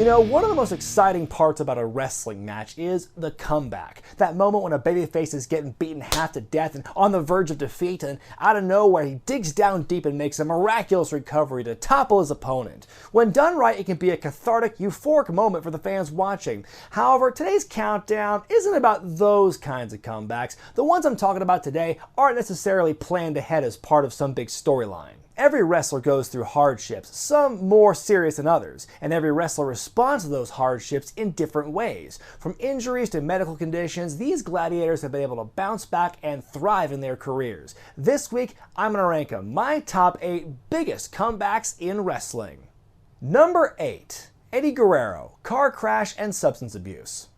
You know, one of the most exciting parts about a wrestling match is the comeback. That moment when a babyface is getting beaten half to death and on the verge of defeat, and out of nowhere he digs down deep and makes a miraculous recovery to topple his opponent. When done right, it can be a cathartic, euphoric moment for the fans watching. However, today's countdown isn't about those kinds of comebacks. The ones I'm talking about today aren't necessarily planned ahead as part of some big storyline. Every wrestler goes through hardships, some more serious than others, and every wrestler responds to those hardships in different ways. From injuries to medical conditions, these gladiators have been able to bounce back and thrive in their careers. This week, I'm going to rank them my top 8 biggest comebacks in wrestling. Number 8. Eddie Guerrero, car crash and substance abuse.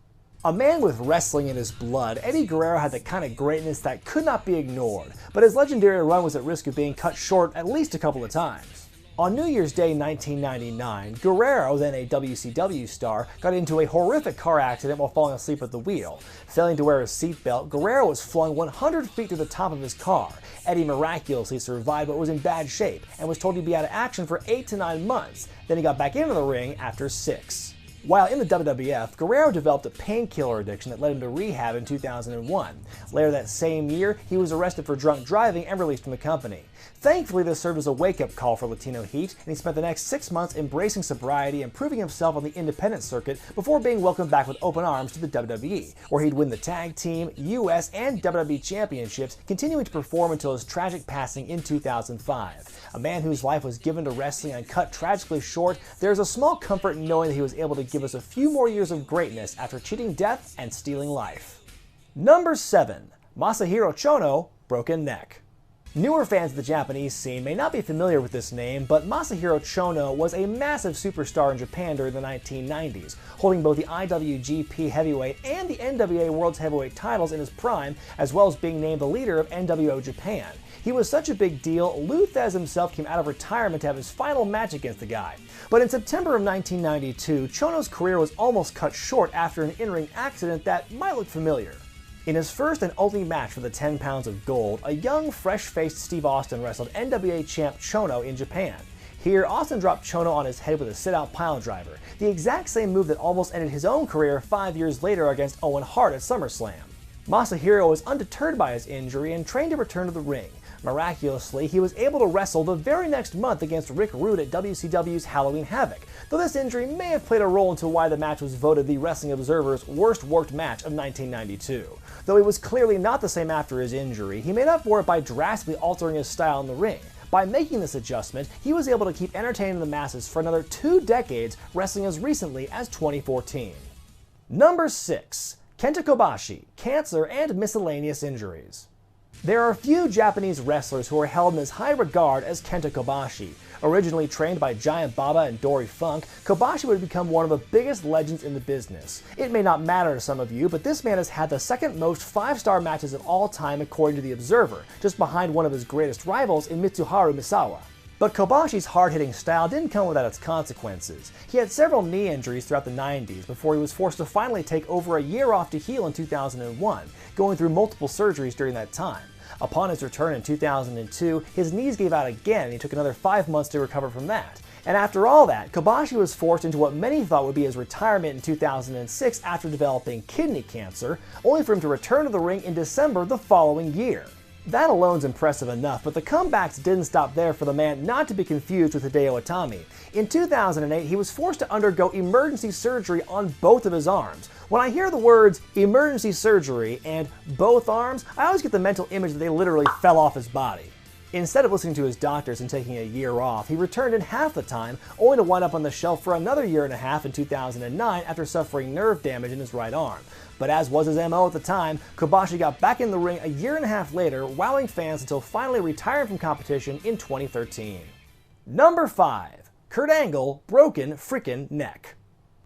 A man with wrestling in his blood, Eddie Guerrero had the kind of greatness that could not be ignored, but his legendary run was at risk of being cut short at least a couple of times. On New Year's Day 1999, Guerrero, then a WCW star, got into a horrific car accident while falling asleep at the wheel. Failing to wear his seatbelt, Guerrero was flung 100 feet to the top of his car. Eddie miraculously survived but was in bad shape and was told he'd be out of action for 8 to 9 months. Then he got back into the ring after 6. While in the WWF, Guerrero developed a painkiller addiction that led him to rehab in 2001. Later that same year, he was arrested for drunk driving and released from the company. Thankfully, this served as a wake-up call for Latino Heat, and he spent the next 6 months embracing sobriety and proving himself on the independent circuit before being welcomed back with open arms to the WWE, where he'd win the tag team, US, and WWE championships, continuing to perform until his tragic passing in 2005. A man whose life was given to wrestling and cut tragically short, there's a small comfort in knowing that he was able to give us a few more years of greatness after cheating death and stealing life. Number 7. Masahiro Chono, broken neck. Newer fans of the Japanese scene may not be familiar with this name, but Masahiro Chono was a massive superstar in Japan during the 1990s, holding both the IWGP Heavyweight and the NWA World's Heavyweight titles in his prime, as well as being named the leader of NWO Japan. He was such a big deal, Lou Thesz himself came out of retirement to have his final match against the guy. But in September of 1992, Chono's career was almost cut short after an in-ring accident that might look familiar. In his first and only match for the 10 pounds of gold, a young, fresh-faced Steve Austin wrestled NWA champ Chono in Japan. Here, Austin dropped Chono on his head with a sit-out piledriver, the exact same move that almost ended his own career 5 years later against Owen Hart at SummerSlam. Masahiro was undeterred by his injury and trained to return to the ring. Miraculously, he was able to wrestle the very next month against Rick Rude at WCW's Halloween Havoc, though this injury may have played a role into why the match was voted the Wrestling Observer's worst worked match of 1992. Though he was clearly not the same after his injury, he made up for it by drastically altering his style in the ring. By making this adjustment, he was able to keep entertaining the masses for another 2 decades, wrestling as recently as 2014. Number 6. Kenta Kobashi, cancer and miscellaneous injuries. There are few Japanese wrestlers who are held in as high regard as Kenta Kobashi. Originally trained by Giant Baba and Dory Funk, Kobashi would become one of the biggest legends in the business. It may not matter to some of you, but this man has had the second most 5-star matches of all time according to The Observer, just behind one of his greatest rivals in Mitsuharu Misawa. But Kobashi's hard-hitting style didn't come without its consequences. He had several knee injuries throughout the 90s before he was forced to finally take over a year off to heal in 2001, going through multiple surgeries during that time. Upon his return in 2002, his knees gave out again and he took another 5 months to recover from that. And after all that, Kobashi was forced into what many thought would be his retirement in 2006 after developing kidney cancer, only for him to return to the ring in December the following year. That alone's impressive enough, but the comebacks didn't stop there for the man, not to be confused with Hideo Itami. In 2008, he was forced to undergo emergency surgery on both of his arms. When I hear the words emergency surgery and both arms, I always get the mental image that they literally fell off his body. Instead of listening to his doctors and taking a year off, he returned in half the time, only to wind up on the shelf for another year and a half in 2009 after suffering nerve damage in his right arm. But as was his MO at the time, Kobashi got back in the ring a year and a half later, wowing fans until finally retiring from competition in 2013. Number 5. Kurt Angle, broken freakin' neck.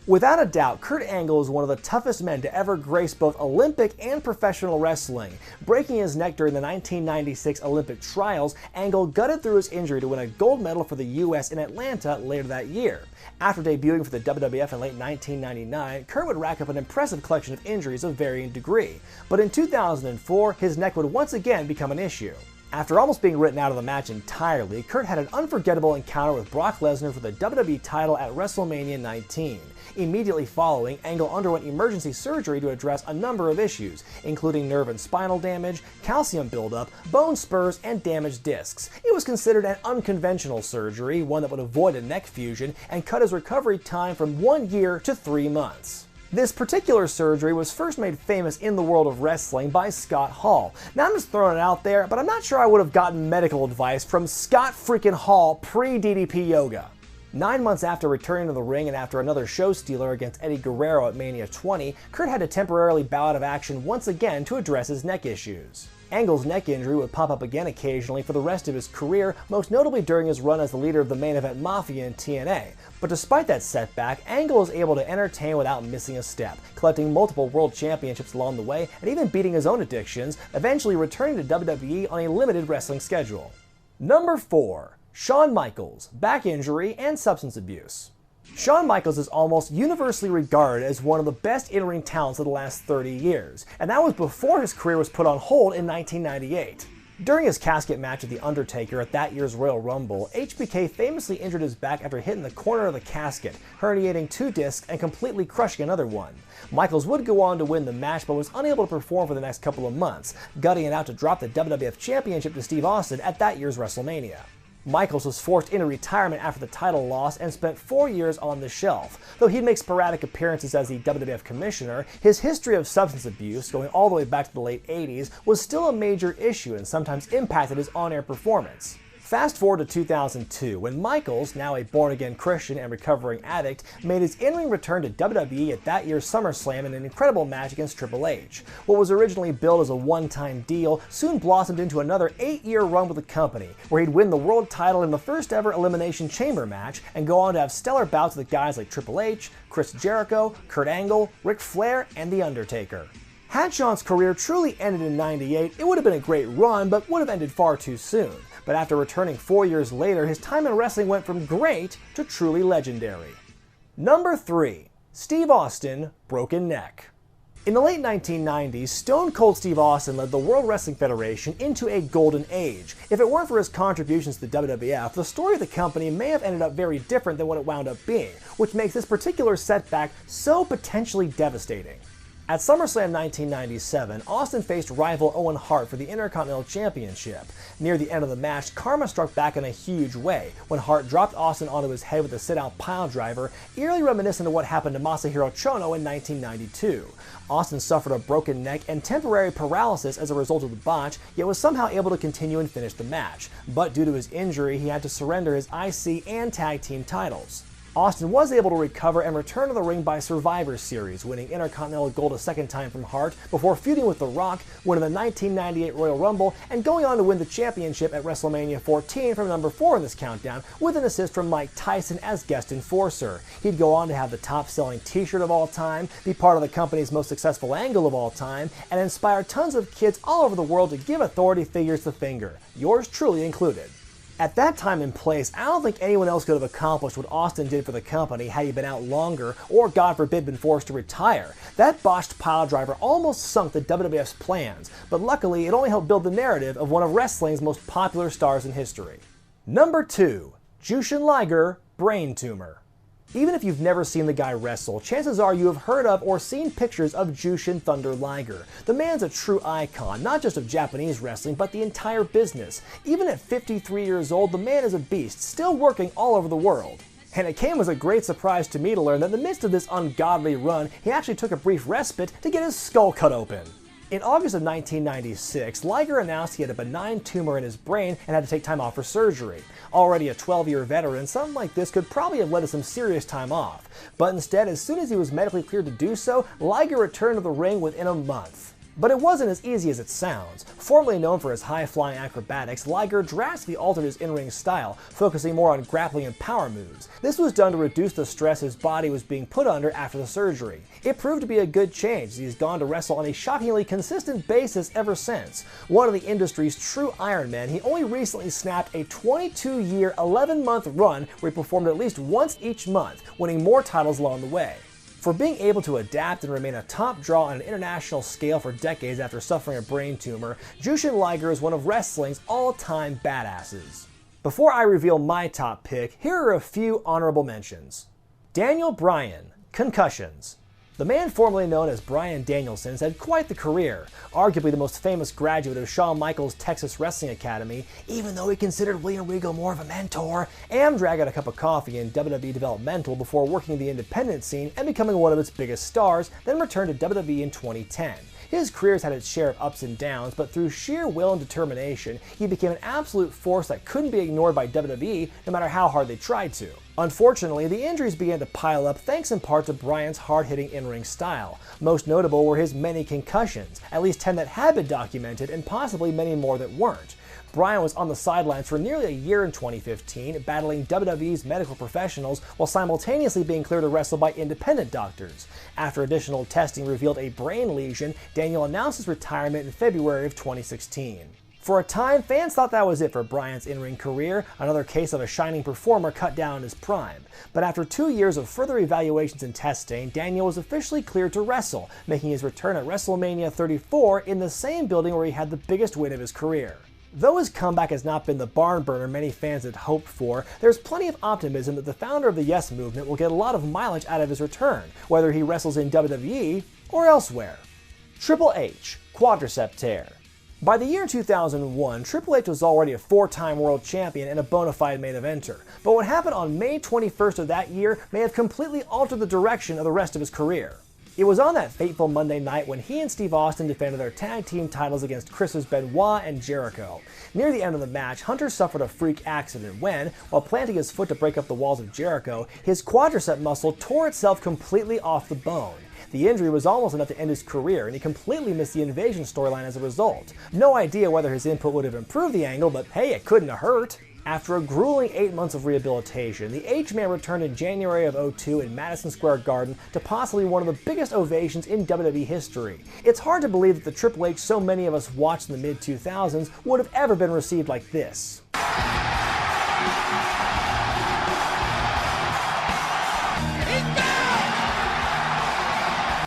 Without a doubt, Kurt Angle is one of the toughest men to ever grace both Olympic and professional wrestling. Breaking his neck during the 1996 Olympic trials, Angle gutted through his injury to win a gold medal for the US in Atlanta later that year. After debuting for the WWF in late 1999, Kurt would rack up an impressive collection of injuries of varying degree. But in 2004, his neck would once again become an issue. After almost being written out of the match entirely, Kurt had an unforgettable encounter with Brock Lesnar for the WWE title at WrestleMania 19. Immediately following, Angle underwent emergency surgery to address a number of issues, including nerve and spinal damage, calcium buildup, bone spurs, and damaged discs. It was considered an unconventional surgery, one that would avoid a neck fusion and cut his recovery time from 1 year to 3 months. This particular surgery was first made famous in the world of wrestling by Scott Hall. Now I'm just throwing it out there, but I'm not sure I would have gotten medical advice from Scott freaking Hall pre-DDP Yoga. 9 months after returning to the ring and after another show stealer against Eddie Guerrero at Mania 20, Kurt had to temporarily bow out of action once again to address his neck issues. Angle's neck injury would pop up again occasionally for the rest of his career, most notably during his run as the leader of the Main Event Mafia in TNA. But despite that setback, Angle was able to entertain without missing a step, collecting multiple world championships along the way and even beating his own addictions, eventually returning to WWE on a limited wrestling schedule. Number 4. Shawn Michaels, back injury and substance abuse. Shawn Michaels is almost universally regarded as one of the best in-ring talents of the last 30 years, and that was before his career was put on hold in 1998. During his casket match with The Undertaker at that year's Royal Rumble, HBK famously injured his back after hitting the corner of the casket, herniating 2 discs and completely crushing another one. Michaels would go on to win the match but was unable to perform for the next couple of months, gutting it out to drop the WWF Championship to Steve Austin at that year's WrestleMania. Michaels was forced into retirement after the title loss and spent 4 years on the shelf. Though he'd make sporadic appearances as the WWF commissioner, his history of substance abuse, going all the way back to the late 80s, was still a major issue and sometimes impacted his on-air performance. Fast forward to 2002, when Michaels, now a born-again Christian and recovering addict, made his in-ring return to WWE at that year's SummerSlam in an incredible match against Triple H. What was originally billed as a one-time deal soon blossomed into another 8-year run with the company, where he'd win the world title in the first ever Elimination Chamber match and go on to have stellar bouts with guys like Triple H, Chris Jericho, Kurt Angle, Ric Flair, and The Undertaker. Had Shawn's career truly ended in '98, it would have been a great run, but would have ended far too soon. But after returning 4 years later, his time in wrestling went from great to truly legendary. Number 3. Steve Austin, broken neck. In the late 1990s, Stone Cold Steve Austin led the World Wrestling Federation into a golden age. If it weren't for his contributions to the WWF, the story of the company may have ended up very different than what it wound up being, which makes this particular setback so potentially devastating. At SummerSlam 1997, Austin faced rival Owen Hart for the Intercontinental Championship. Near the end of the match, karma struck back in a huge way when Hart dropped Austin onto his head with a sit-out piledriver, eerily reminiscent of what happened to Masahiro Chono in 1992. Austin suffered a broken neck and temporary paralysis as a result of the botch, yet was somehow able to continue and finish the match. But due to his injury, he had to surrender his IC and Tag Team titles. Austin was able to recover and return to the ring by Survivor Series, winning Intercontinental Gold a second time from Hart before feuding with The Rock, winning the 1998 Royal Rumble, and going on to win the championship at WrestleMania 14 from number 4 in this countdown, with an assist from Mike Tyson as guest enforcer. He'd go on to have the top-selling t-shirt of all time, be part of the company's most successful angle of all time, and inspire tons of kids all over the world to give authority figures the finger, yours truly included. At that time and place, I don't think anyone else could have accomplished what Austin did for the company had he been out longer or, God forbid, been forced to retire. That botched piledriver almost sunk the WWF's plans, but luckily it only helped build the narrative of one of wrestling's most popular stars in history. Number 2. Jushin Liger, brain tumor. Even if you've never seen the guy wrestle, chances are you have heard of or seen pictures of Jushin Thunder Liger. The man's a true icon, not just of Japanese wrestling, but the entire business. Even at 53 years old, the man is a beast, still working all over the world. And it came as a great surprise to me to learn that in the midst of this ungodly run, he actually took a brief respite to get his skull cut open. In August of 1996, Liger announced he had a benign tumor in his brain and had to take time off for surgery. Already a 12-year veteran, something like this could probably have led to some serious time off. But instead, as soon as he was medically cleared to do so, Liger returned to the ring within a month. But it wasn't as easy as it sounds. Formerly known for his high-flying acrobatics, Liger drastically altered his in-ring style, focusing more on grappling and power moves. This was done to reduce the stress his body was being put under after the surgery. It proved to be a good change, as he's gone to wrestle on a shockingly consistent basis ever since. One of the industry's true Iron Men, he only recently snapped a 22-year, 11-month run where he performed at least once each month, winning more titles along the way. For being able to adapt and remain a top draw on an international scale for decades after suffering a brain tumor, Jushin Liger is one of wrestling's all-time badasses. Before I reveal my top pick, here are a few honorable mentions. Daniel Bryan, Concussions. The man formerly known as Bryan Danielson has had quite the career, arguably the most famous graduate of Shawn Michaels' Texas Wrestling Academy, even though he considered William Regal more of a mentor, and dragged out a cup of coffee in WWE developmental before working the independent scene and becoming one of its biggest stars, then returned to WWE in 2010. His career's had its share of ups and downs, but through sheer will and determination, he became an absolute force that couldn't be ignored by WWE no matter how hard they tried to. Unfortunately, the injuries began to pile up thanks in part to Bryan's hard-hitting in-ring style. Most notable were his many concussions, at least 10 that had been documented and possibly many more that weren't. Bryan was on the sidelines for nearly a year in 2015, battling WWE's medical professionals while simultaneously being cleared to wrestle by independent doctors. After additional testing revealed a brain lesion, Daniel announced his retirement in February of 2016. For a time, fans thought that was it for Bryan's in-ring career, another case of a shining performer cut down in his prime. But after 2 years of further evaluations and testing, Daniel was officially cleared to wrestle, making his return at WrestleMania 34 in the same building where he had the biggest win of his career. Though his comeback has not been the barn burner many fans had hoped for, there's plenty of optimism that the founder of the Yes Movement will get a lot of mileage out of his return, whether he wrestles in WWE or elsewhere. Triple H, Quadricep Tear. By the year 2001, Triple H was already a 4-time world champion and a bona fide main eventer, but what happened on May 21st of that year may have completely altered the direction of the rest of his career. It was on that fateful Monday night when he and Steve Austin defended their tag team titles against Chris's Benoit and Jericho. Near the end of the match, Hunter suffered a freak accident when, while planting his foot to break up the walls of Jericho, his quadricep muscle tore itself completely off the bone. The injury was almost enough to end his career, and he completely missed the Invasion storyline as a result. No idea whether his input would have improved the angle, but hey, it couldn't have hurt. After a grueling 8 months of rehabilitation, the H-Man returned in January of 2002 in Madison Square Garden to possibly one of the biggest ovations in WWE history. It's hard to believe that the Triple H so many of us watched in the mid-2000s would have ever been received like this.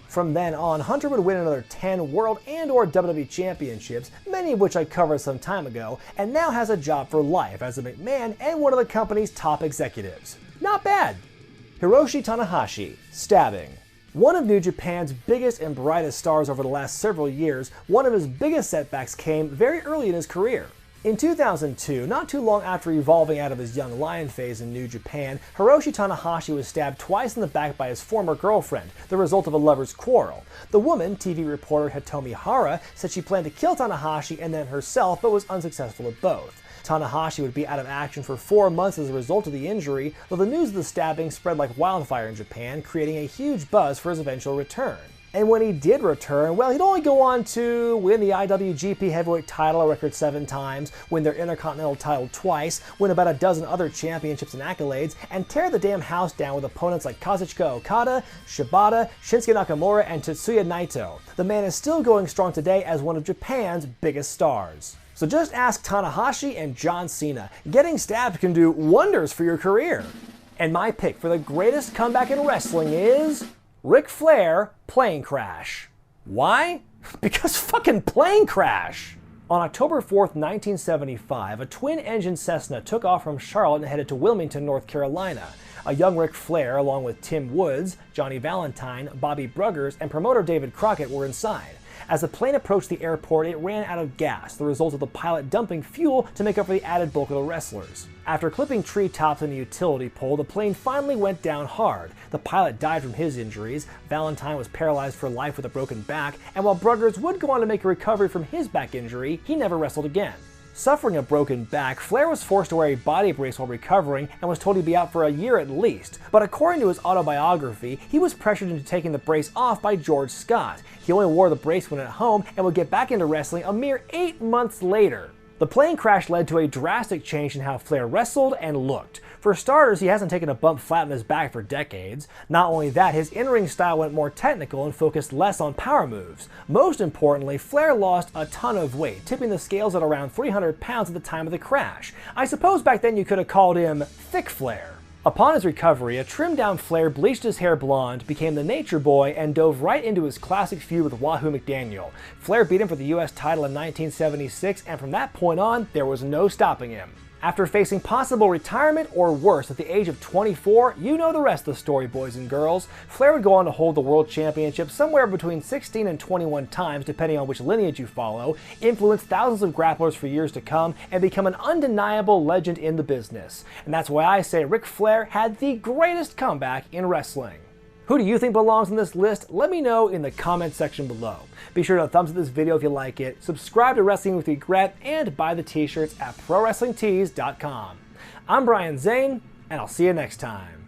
From then on, Hunter would win another 10 World and/or WWE Championships, many of which I covered some time ago, and now has a job for life as a McMahon and one of the company's top executives. Not bad. Hiroshi Tanahashi, stabbing. One of New Japan's biggest and brightest stars over the last several years, one of his biggest setbacks came very early in his career. In 2002, not too long after evolving out of his young lion phase in New Japan, Hiroshi Tanahashi was stabbed twice in the back by his former girlfriend, the result of a lover's quarrel. The woman, TV reporter Hitomi Hara, said she planned to kill Tanahashi and then herself, but was unsuccessful at both. Tanahashi would be out of action for 4 months as a result of the injury, though the news of the stabbing spread like wildfire in Japan, creating a huge buzz for his eventual return. And when he did return, well, he'd only go on to win the IWGP Heavyweight title a record 7 times, win their Intercontinental title twice, win about a dozen other championships and accolades, and tear the damn house down with opponents like Kazuchika Okada, Shibata, Shinsuke Nakamura, and Tetsuya Naito. The man is still going strong today as one of Japan's biggest stars. So just ask Tanahashi and John Cena. Getting stabbed can do wonders for your career. And my pick for the greatest comeback in wrestling is Ric Flair plane crash. Why? Because fucking plane crash! On October 4th, 1975, a twin-engine Cessna took off from Charlotte and headed to Wilmington, North Carolina. A young Ric Flair, along with Tim Woods, Johnny Valentine, Bobby Bruggers, and promoter David Crockett were inside. As the plane approached the airport, it ran out of gas, the result of the pilot dumping fuel to make up for the added bulk of the wrestlers. After clipping treetops and a utility pole, the plane finally went down hard. The pilot died from his injuries, Valentine was paralyzed for life with a broken back, and while Bruggers would go on to make a recovery from his back injury, he never wrestled again. Suffering a broken back, Flair was forced to wear a body brace while recovering and was told he'd be out for a year at least. But according to his autobiography, he was pressured into taking the brace off by George Scott. He only wore the brace when at home and would get back into wrestling a mere 8 months later. The plane crash led to a drastic change in how Flair wrestled and looked. For starters, he hasn't taken a bump flat on his back for decades. Not only that, his in-ring style went more technical and focused less on power moves. Most importantly, Flair lost a ton of weight, tipping the scales at around 300 pounds at the time of the crash. I suppose back then you could have called him Thick Flair. Upon his recovery, a trimmed-down Flair bleached his hair blonde, became the Nature Boy, and dove right into his classic feud with Wahoo McDaniel. Flair beat him for the US title in 1976, and from that point on, there was no stopping him. After facing possible retirement or worse at the age of 24, you know the rest of the story, boys and girls. Flair would go on to hold the World Championship somewhere between 16 and 21 times, depending on which lineage you follow, influence thousands of grapplers for years to come, and become an undeniable legend in the business. And that's why I say Ric Flair had the greatest comeback in wrestling. Who do you think belongs on this list? Let me know in the comment section below. Be sure to thumbs up this video if you like it, subscribe to Wrestling with Regret, and buy the t-shirts at ProWrestlingTees.com. I'm Bryan Zane, and I'll see you next time.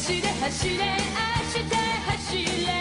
走れ走れ明日走れ